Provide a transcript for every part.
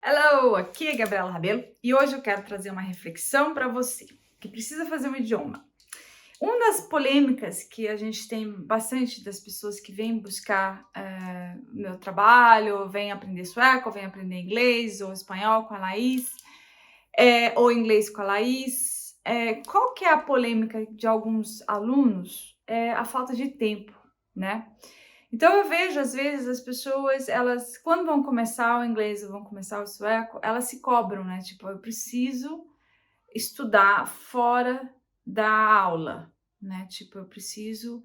Hello, aqui é Gabriela Rabelo e hoje eu quero trazer uma reflexão para você que precisa fazer um idioma. Uma das polêmicas que a gente tem bastante das pessoas que vêm buscar meu trabalho, vêm aprender sueco, vêm aprender inglês ou espanhol com a Laís, ou inglês com a Laís. Qual que é a polêmica de alguns alunos? É a falta de tempo, né? Então eu vejo às vezes as pessoas, elas quando vão começar o inglês ou vão começar o sueco, elas se cobram, né? Tipo, eu preciso estudar fora da aula, né? Tipo, eu preciso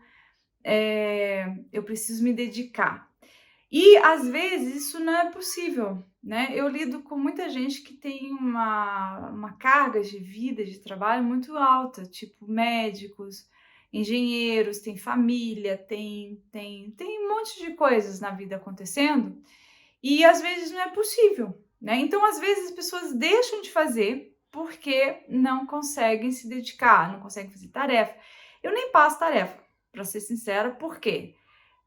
me dedicar. E às vezes isso não é possível, né? Eu lido com muita gente que tem uma carga de vida, de trabalho muito alta, tipo médicos, engenheiros, tem família, tem um monte de coisas na vida acontecendo e às vezes não é possível, né? Então, às vezes as pessoas deixam de fazer porque não conseguem se dedicar, não conseguem fazer tarefa. Eu nem passo tarefa, para ser sincera, por quê?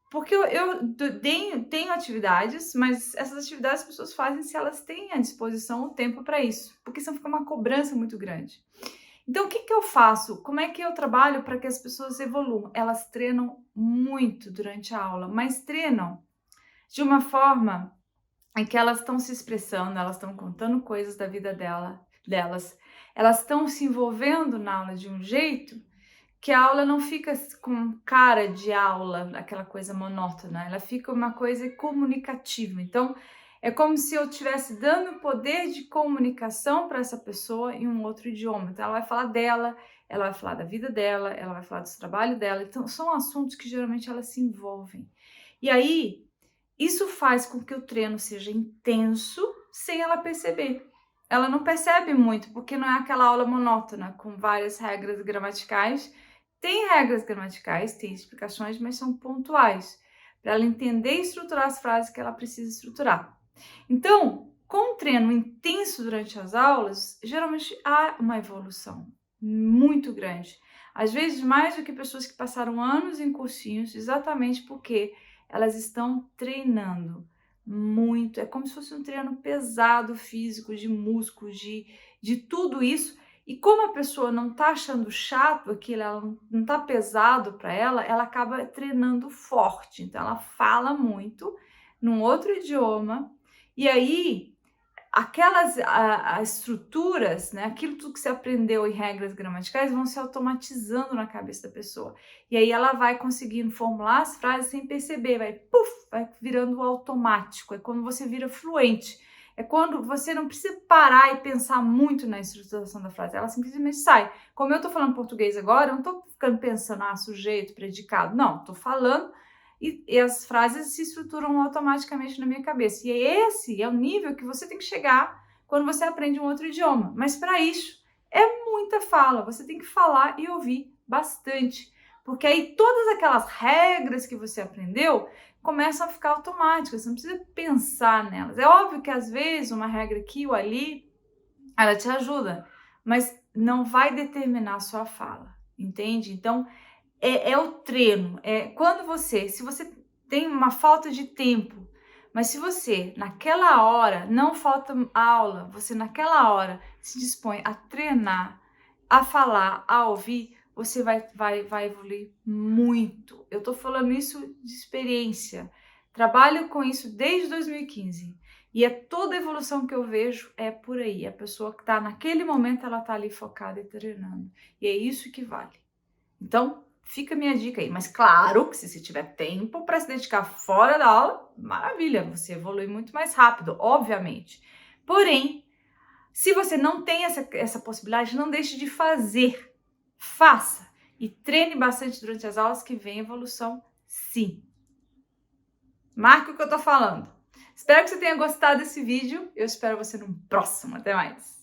Porque eu tenho atividades, mas essas atividades as pessoas fazem se elas têm à disposição o tempo para isso, porque senão fica uma cobrança muito grande. Então, o que que eu faço? Como é que eu trabalho para que as pessoas evoluam? Elas treinam muito durante a aula, mas treinam de uma forma em que elas estão se expressando, elas estão contando coisas da vida delas, elas estão se envolvendo na aula de um jeito que a aula não fica com cara de aula, aquela coisa monótona, ela fica uma coisa comunicativa. Então, é como se eu estivesse dando poder de comunicação para essa pessoa em um outro idioma. Então, ela vai falar dela, ela vai falar da vida dela, ela vai falar do trabalho dela. Então, são assuntos que geralmente elas se envolvem. E aí, isso faz com que o treino seja intenso sem ela perceber. Ela não percebe muito, porque não é aquela aula monótona, com várias regras gramaticais. Tem regras gramaticais, tem explicações, mas são pontuais, para ela entender e estruturar as frases que ela precisa estruturar. Então, com um treino intenso durante as aulas, geralmente há uma evolução muito grande. Às vezes, mais do que pessoas que passaram anos em cursinhos, exatamente porque elas estão treinando muito. É como se fosse um treino pesado, físico, de músculos, de tudo isso. E como a pessoa não tá achando chato aquilo, ela não tá pesado para ela, ela acaba treinando forte. Então, ela fala muito num outro idioma. E aí, as estruturas, né, aquilo tudo que você aprendeu em regras gramaticais vão se automatizando na cabeça da pessoa. E aí ela vai conseguindo formular as frases sem perceber, vai virando automático. É quando você vira fluente. É quando você não precisa parar e pensar muito na estruturação da frase, ela simplesmente sai. Como eu tô falando português agora, eu não tô ficando pensando, sujeito, predicado. Não, tô falando e as frases se estruturam automaticamente na minha cabeça. E esse é o nível que você tem que chegar quando você aprende um outro idioma. Mas para isso é muita fala, você tem que falar e ouvir bastante. Porque aí todas aquelas regras que você aprendeu começam a ficar automáticas, você não precisa pensar nelas. É óbvio que às vezes uma regra aqui ou ali, ela te ajuda, mas não vai determinar a sua fala, entende? Então, é o treino, se você tem uma falta de tempo, mas se você naquela hora, não falta aula, você naquela hora se dispõe a treinar, a falar, a ouvir, você vai evoluir muito. Eu tô falando isso de experiência, trabalho com isso desde 2015 e toda a evolução que eu vejo é por aí, a pessoa que tá naquele momento, ela tá ali focada e treinando, e é isso que vale. Então, fica a minha dica aí. Mas claro que se você tiver tempo para se dedicar fora da aula, maravilha, você evolui muito mais rápido, obviamente. Porém, se você não tem essa possibilidade, não deixe de fazer. Faça e treine bastante durante as aulas que vem evolução, sim. Marque o que eu tô falando. Espero que você tenha gostado desse vídeo. Eu espero você no próximo. Até mais.